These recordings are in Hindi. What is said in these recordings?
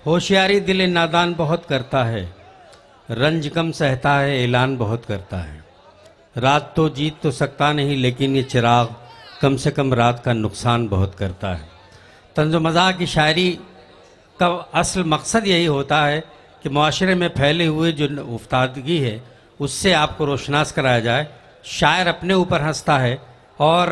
होशियारी दिल नादान बहुत करता है, रंज कम सहता है, ऐलान बहुत करता है। रात तो जीत तो सकता नहीं, लेकिन ये चिराग कम से कम रात का नुकसान बहुत करता है। तंज़ो मज़ाह की शायरी का असल मकसद यही होता है कि मुआशरे में फैले हुए जो उफ्तादगी है उससे आपको रोशनास कराया जाए। शायर अपने ऊपर हंसता है और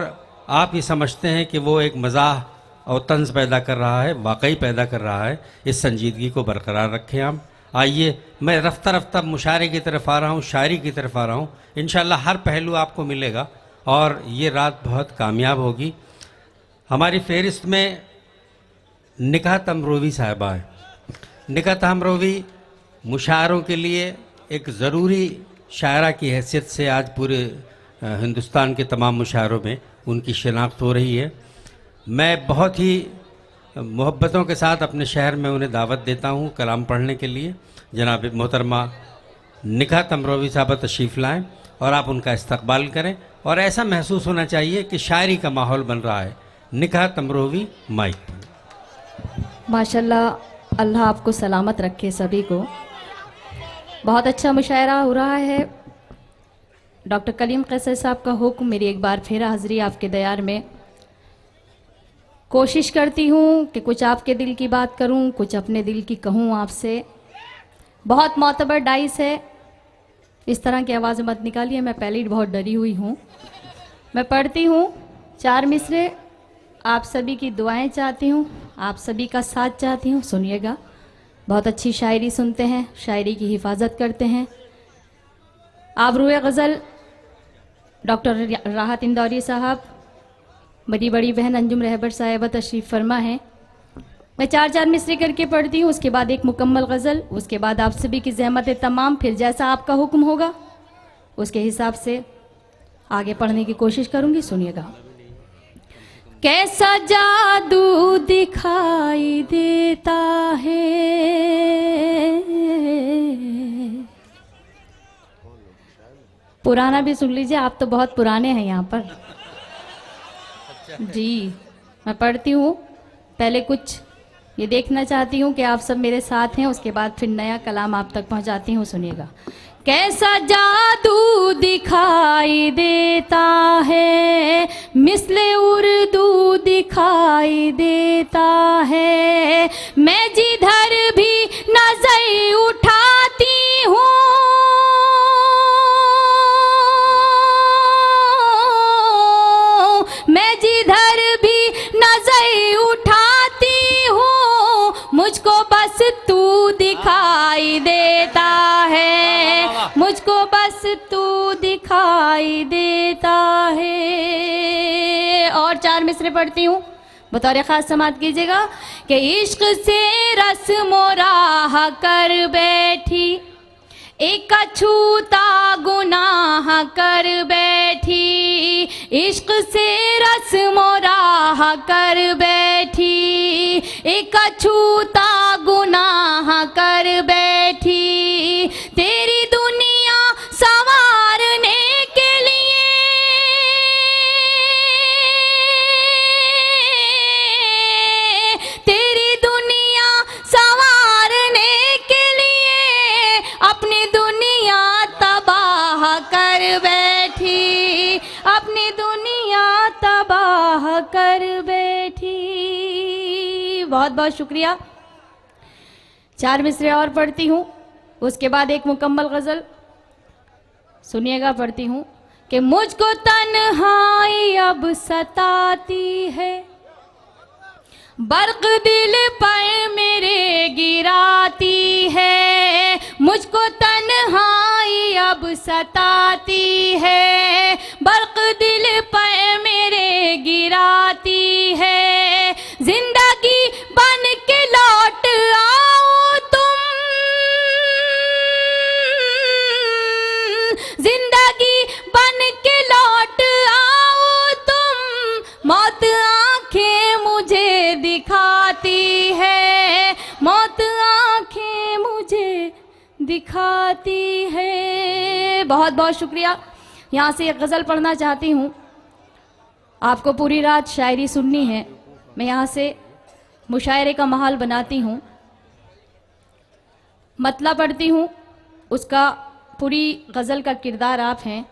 आप ये समझते हैं कि वो एक मज़ाह और तंज़ पैदा कर रहा है, वाकई पैदा कर रहा है। इस संजीदगी को बरकरार रखें आप। आइए, मैं रफ्ता रफ्ता मुशायरे की तरफ आ रहा हूँ, शायरी की तरफ आ रहा हूँ। इंशाअल्लाह हर पहलू आपको मिलेगा और ये रात बहुत कामयाब होगी। हमारी फ़हरिस्त में निकाहत अमरोवी साहिबा है। निकाहत अमरोवी मुशायरों के लिए एक ज़रूरी शायरा की हैसियत से आज पूरे हिंदुस्तान के तमाम मुशायरों में उनकी शिनाख्त हो रही है। मैं बहुत ही मोहब्बतों के साथ अपने शहर में उन्हें दावत देता हूँ कलाम पढ़ने के लिए। जनाब मोहतरमा निकाहत अमरोवी साहबा तशरीफ़ लाएँ और आप उनका इस्तकबाल करें और ऐसा महसूस होना चाहिए कि शायरी का माहौल बन रहा है। निकाहत अमरोवी माइक पर। माशाल्लाह, अल्लाह आपको सलामत रखे सभी को। बहुत अच्छा मुशायरा हो रहा है। डॉक्टर कलीम कैसर साहब का हुक्म, मेरी एक बार फिर हाज़िरी आपके दयार में। कोशिश करती हूँ कि कुछ आपके दिल की बात करूँ, कुछ अपने दिल की कहूँ आपसे। बहुत मोतबर डाइस है, इस तरह की आवाज़ मत निकालिए, मैं पहले ही बहुत डरी हुई हूँ। मैं पढ़ती हूँ 4 मिसरे, आप सभी की दुआएं चाहती हूँ, आप सभी का साथ चाहती हूँ। सुनिएगा, बहुत अच्छी शायरी सुनते हैं, शायरी की हिफाजत करते हैं। आबरूए गज़ल डॉक्टर राहत इंदौरी साहब, मेरी बड़ी बहन अंजुम रहबर साहिबा तशरीफ़ फरमा है। मैं 4-4 मिसरे करके पढ़ती हूँ, उसके बाद एक मुकम्मल गज़ल, उसके बाद आप सभी की ज़हमत तमाम, फिर जैसा आपका हुक्म होगा उसके हिसाब से आगे पढ़ने की कोशिश करूँगी। सुनिएगा। कैसा जादू दिखाई देता है, पुराना भी सुन लीजिए, आप तो बहुत पुराने हैं यहाँ पर जी। मैं पढ़ती हूँ, पहले कुछ ये देखना चाहती हूँ कि आप सब मेरे साथ हैं, उसके बाद फिर नया कलाम आप तक पहुँचाती हूँ। सुनिएगा। कैसा जादू दिखाई देता है, मिसले उर्दू दिखाई देता है, मैं जिधर भी नजर उठाती हूँ मुझको बस तू दिखाई देता है, मुझको बस तू दिखाई देता है। और 4 मिसरे पढ़ती हूँ, बतौर खास समात कीजिएगा कि इश्क से रस्म राह कर बैठी, एक अछूता गुनाह कर बैठी, इश्क से रस्म राह कर बैठी, एक अछूता गुनाह कर बैठी, तेरी दुनिया संवारने के लिए तेरी दुनिया संवारने के लिए अपनी दुनिया तबाह कर बैठी, अपनी दुनिया तबाह कर बैठी। बहुत बहुत शुक्रिया। 4 मिसरे और पढ़ती हूँ, उसके बाद एक मुकम्मल गज़ल। सुनिएगा, पढ़ती हूँ कि मुझको तन्हाई अब सताती है, बर्क़ दिल पर मेरे गिराती है, मुझको तन्हाई अब सताती है, बर्क़ दिल पर मेरे गिराती है, जिंदगी बन के लौट आओ तुम, जिंदगी बन के लौट आओ तुम, मौत आंखें मुझे दिखाती है, मौत आंखें मुझे दिखाती है। बहुत बहुत शुक्रिया। यहाँ से एक गज़ल पढ़ना चाहती हूँ, आपको पूरी रात शायरी सुननी है। मैं यहाँ से मुशायरे का माहौल बनाती हूँ। मतला पढ़ती हूँ, उसका पूरी गज़ल का किरदार आप हैं।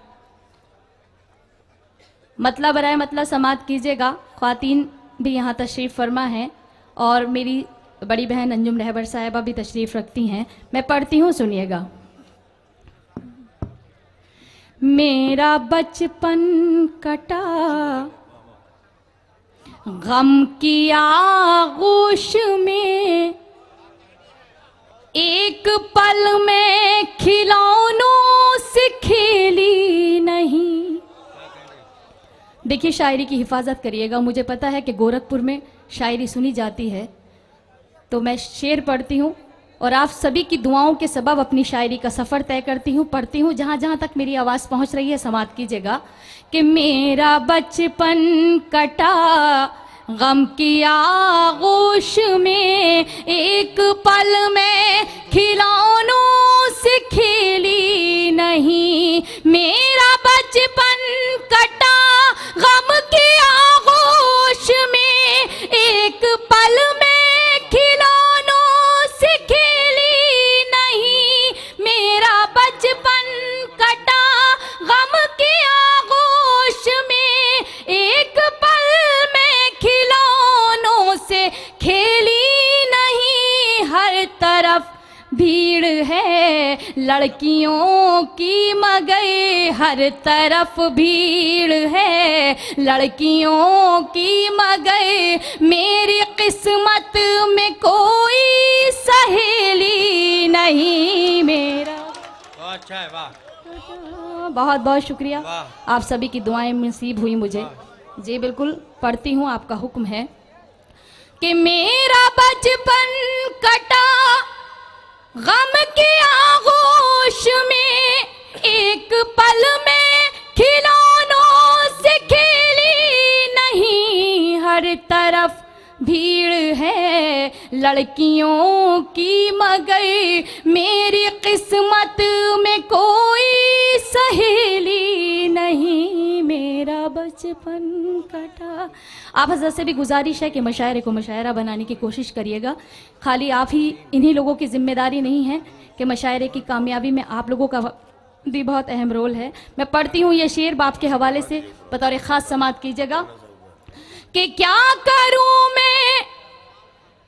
मतला बराए मतला समात कीजिएगा। ख्वातीन भी यहाँ तशरीफ़ फरमा हैं और मेरी बड़ी बहन अंजुम रहबर साहिबा भी तशरीफ़ रखती हैं। मैं पढ़ती हूँ, सुनिएगा। मेरा बचपन कटा गम की आगोश में, एक पल में खिलौनों से खेली नहीं। देखिए, शायरी की हिफाजत करिएगा। मुझे पता है कि गोरखपुर में शायरी सुनी जाती है, तो मैं शेर पढ़ती हूँ और आप सभी की दुआओं के सबब अपनी शायरी का सफ़र तय करती हूँ, पढ़ती हूँ। जहाँ जहाँ तक मेरी आवाज़ पहुँच रही है समात कीजिएगा कि मेरा बचपन कटा गम की आगोश में, एक पल में खिलौनों से खेली नहीं। मेरा बचपन कटा गम की आगोश में, एक पल में खिलौनों से खेली नहीं। मेरा बचपन कटा गम की आगोश में, एक पल में खिलौनों से खेली नहीं। हर तरफ भीड़ है लड़कियों की मगर, हर तरफ भीड़ है लड़कियों की मगर, मेरी किस्मत में कोई सहेली नहीं। मेरा अच्छा है, वाह, बहुत बहुत शुक्रिया। वाह। आप सभी की दुआएं नसीब हुई मुझे। जी बिल्कुल, पढ़ती हूँ, आपका हुक्म है कि मेरा बचपन कटा गम की आगोश में, एक पल में खिलौनों से खेली नहीं। हर तरफ भीड़ है लड़कियों की मगर, मेरी किस्मत में कोई सहेली नहीं। मेरा बचपन कटा। आप हज़रत से भी गुजारिश है कि मशायरे को मशायरा बनाने की कोशिश करिएगा। खाली आप ही, इन्हीं लोगों की जिम्मेदारी नहीं है कि मशायरे की कामयाबी में आप लोगों का भी बहुत अहम रोल है। मैं पढ़ती हूँ ये शेर बाप के हवाले से, बतौर ख़ास समात कीजिएगा कि क्या करूं मैं,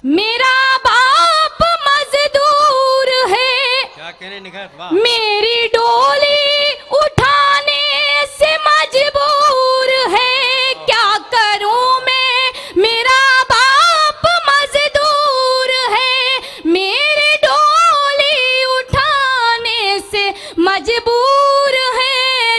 मेरा बाप मजदूर है, क्या कहने निखत, वाह, मेरी डोली उठाने से मजबूर है। क्या करूं मैं, मेरा बाप मजदूर है, मेरी डोली उठाने से मजबूर है।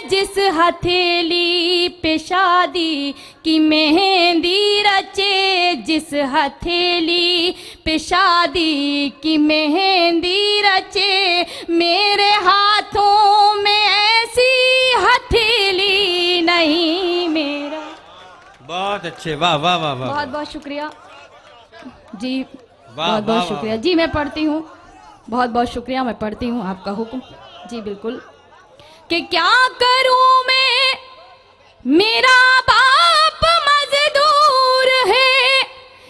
जिस हथेली पे शादी की मेहंदी रचे, जिस हथेली पे शादी की मेहंदी रचे, मेरे हाथों में ऐसी हथेली नहीं। मेरा बहुत अच्छे, वाह वाह वाह वाह, बहुत बहुत शुक्रिया जी, वाह, बहुत बहुत वाह, शुक्रिया वाह। जी। मैं पढ़ती हूँ, बहुत बहुत शुक्रिया। मैं पढ़ती हूँ, आपका हुक्म। जी बिल्कुल, कि क्या करूँ मैं, मेरा बाप मजदूर है,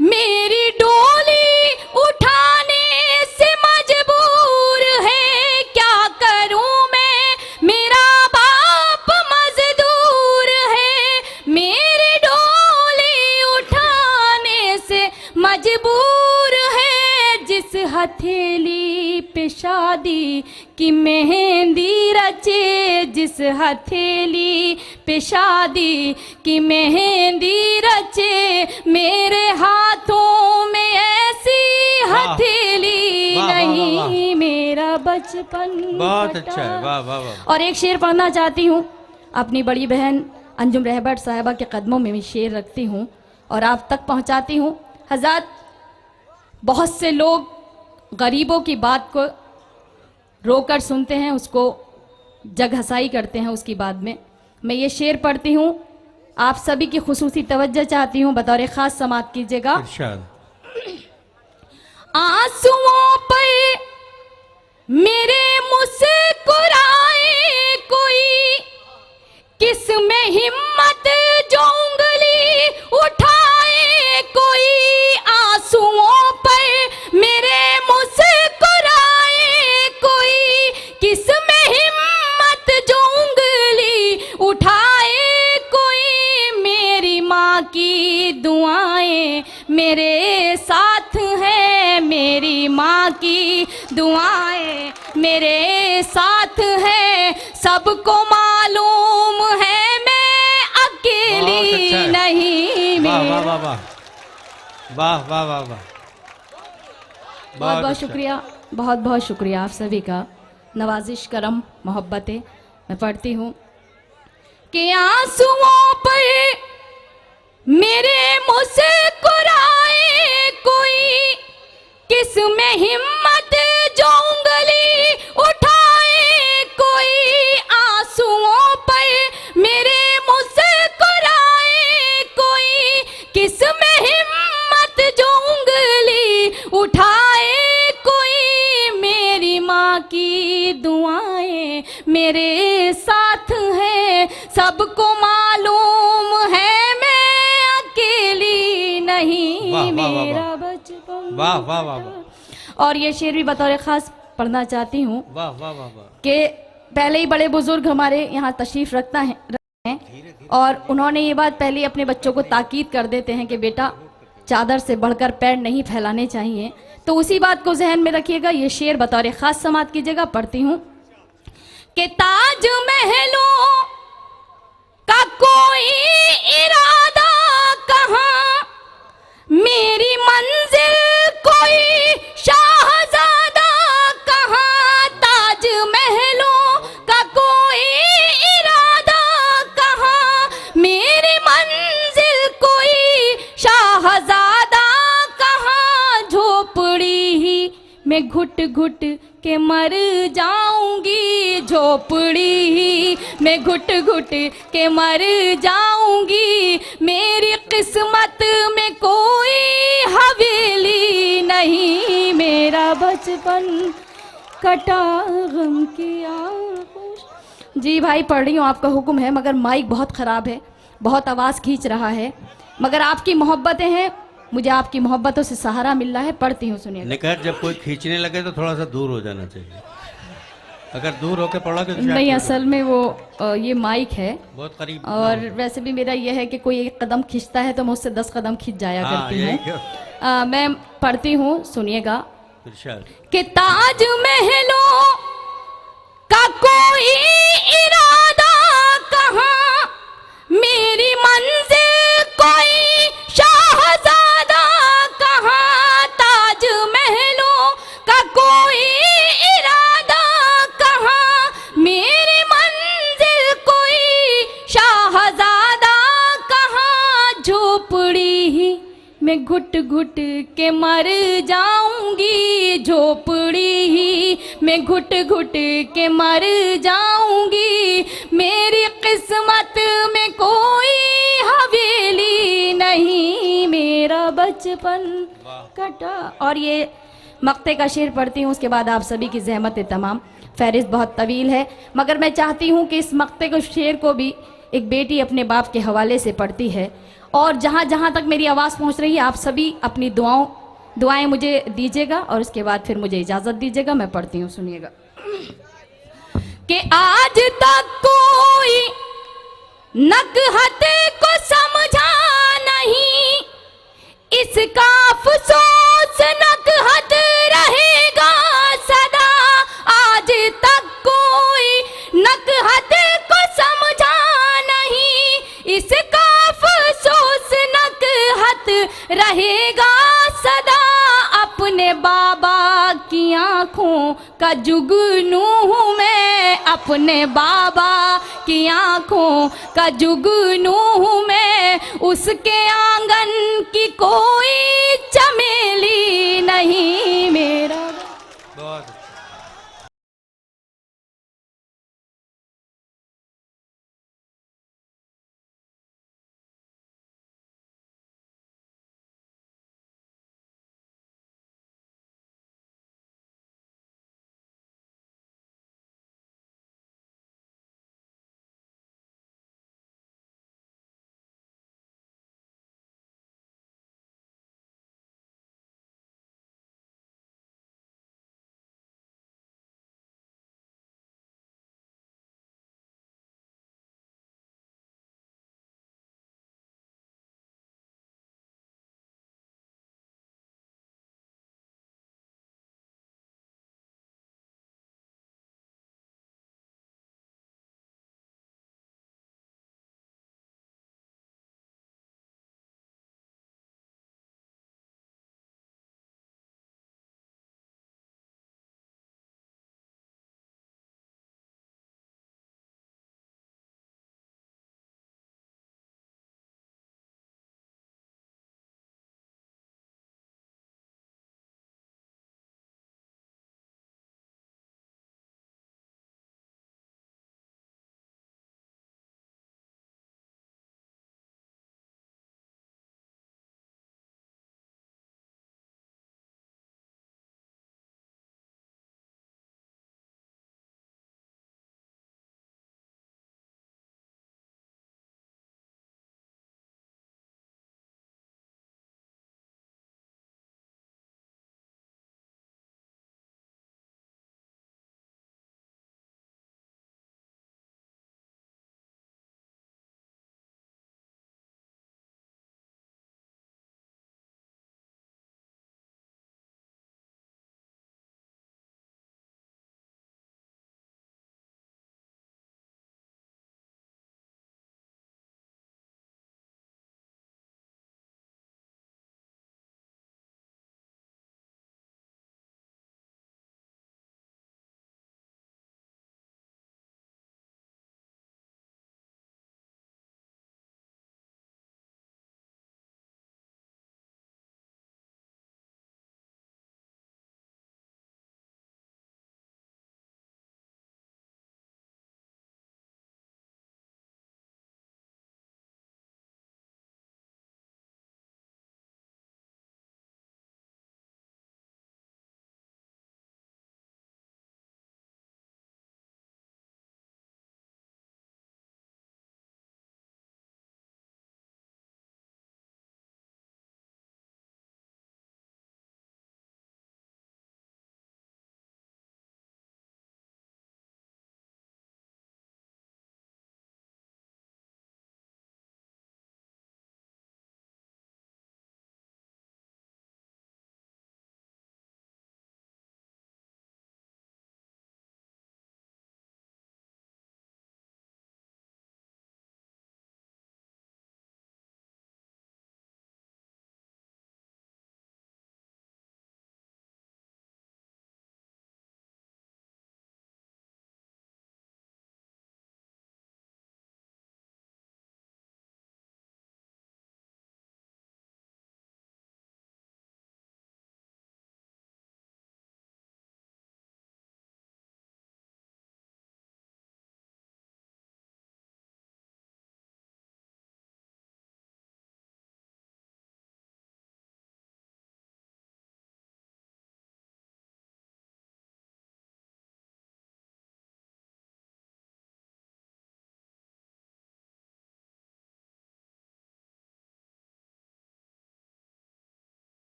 मेरी डोली उठाने से मजबूर है। क्या करूं मैं, मेरा बाप मजदूर है, मेरी डोली उठाने से मजबूर है। जिस हथेली पे शादी की मेहंदी रचे, जिस हथेली पे शादी की मेहंदी रचे, मेरे हाथों में ऐसी हथेली वाह, वाह, वाह, नहीं। वाह। मेरा बचपन बहुत कटा। अच्छा है, वाह वाह वाह। और एक शेर पढ़ना चाहती हूँ। अपनी बड़ी बहन अंजुम रहबर साहिबा के कदमों में मैं शेर रखती हूँ और आप तक पहुँचाती हूँ। हज़रत, बहुत से लोग गरीबों की बात को रोकर सुनते हैं, उसको जगहसाई करते हैं उसकी बात में। मैं ये शेर पढ़ती हूँ, आप सभी की खुसूसी तवज्जो चाहती हूँ, बतौर ख़ास समात कीजिएगा। इरशाद। आंसुओं पर मेरे मुस्कुराए कोई, किस में हिम्मत जो उंगली उठाए कोई। आंसुओं पर मेरे मुस्कुराए माँ की दुआएं मेरे साथ है, सबको मालूम है मैं अकेली बहुत अच्छा है। नहीं। वाह मेरा वाह वाह वाह वाह वाह वाह वाह। बहुत बहुत अच्छा। शुक्रिया, बहुत बहुत शुक्रिया आप सभी का, नवाजिश करम मोहब्बतें। मैं पढ़ती हूँ कि आंसुओं पर मेरे मुस्कुराए कोई, किस में हिम्मत जो उंगली उठाए कोई। आंसुओं पर मेरे मुस्कुराए कोई, किस में हिम्मत जो उंगली उठाए कोई। मेरी माँ की दुआएं मेरे साथ है, सबको मालूम है मैं अकेली नहीं। वाह, वाह, वाह, वाह। मेरा बचपन वाह वाह वाह वाह और ये शेर भी बतौर खास पढ़ना चाहती हूँ वाह वाह वाह वाह। कि पहले ही बड़े बुजुर्ग हमारे यहाँ तशरीफ रखते हैं और उन्होंने ये बात पहले ही अपने बच्चों को ताकीद कर देते हैं कि बेटा चादर से बढ़कर पैर नहीं फैलाने चाहिए। तो उसी बात को जहन में रखिएगा। ये शेर बतौर खास समात कीजिएगा। पढ़ती हूँ कि ताज महलों का कोई इरादा कहाँ, मेरी मंजिल कोई शाहजादा कहाँ। ताज महलों का कोई इरादा कहाँ, मेरी मंजिल कोई शाहजादा कहाँ। झोपड़ी ही मैं घुट घुट के मर जाऊंगी, झोपड़ी ही मैं घुट घुट के मर जाऊंगी। मेरी किस्मत में कोई हवेली नहीं, मेरा बचपन कटा गम की आगोश। जी भाई पढ़ रही हूँ, आपका हुक्म है, मगर माइक बहुत ख़राब है, बहुत आवाज़ खींच रहा है, मगर आपकी मोहब्बतें हैं, मुझे आपकी मोहब्बतों से सहारा मिल रहा है। पढ़ती हूँ, सुनिए। निकट जब कोई खींचने लगे तो थोड़ा सा दूर हो जाना चाहिए। अगर दूर होके पढ़ोगे तो शायद नहीं, असल में वो ये माइक है बहुत करीब। और वैसे भी मेरा ये है कि कोई एक कदम खींचता है तो मैं उससे 10 कदम खींच जाया हाँ, करती यही हूँ। मैं पढ़ती हूँ, सुनिएगा इरशाद। कि ताज महलों का कोई इरादा कहाँ, मेरी मंजिल कोई शाहजादा कहाँ। ताज महलों का कोई इरादा कहाँ, मेरी मंजिल कोई शाहजादा कहाँ। झोपड़ी ही मैं घुट घुट के मर जाऊंगी, झोपड़ी ही मैं घुट घुट के मर जाऊंगी। मेरी किस्मत में कोई हवेली नहीं, मेरा बचपन कटा। और ये मक्ते का शेर पढ़ती हूँ, उसके बाद आप सभी की ज़हमत तमाम। फहरिस्त बहुत तवील है, मगर मैं चाहती हूँ कि इस मक्ते को शेर को भी एक बेटी अपने बाप के हवाले से पढ़ती है। और जहाँ जहाँ तक मेरी आवाज़ पहुँच रही है, आप सभी अपनी दुआएं मुझे दीजिएगा और उसके बाद फिर मुझे इजाज़त दीजिएगा। मैं पढ़ती हूँ, सुनिएगा कि आज तक कोई नकहत को समझा नहीं, इसका अफसोस नकहत रहेगा सदा। आज तक कोई नकहत को समझा नहीं, इसका अफसोस नकहत रहेगा सदा। अपने बाबा की आंखों का जुगनू हूँ मैं, अपने बाबा की आंखों का जुगनू हूँ मैं। उसके आंगन की कोई चमेली नहीं, मेरा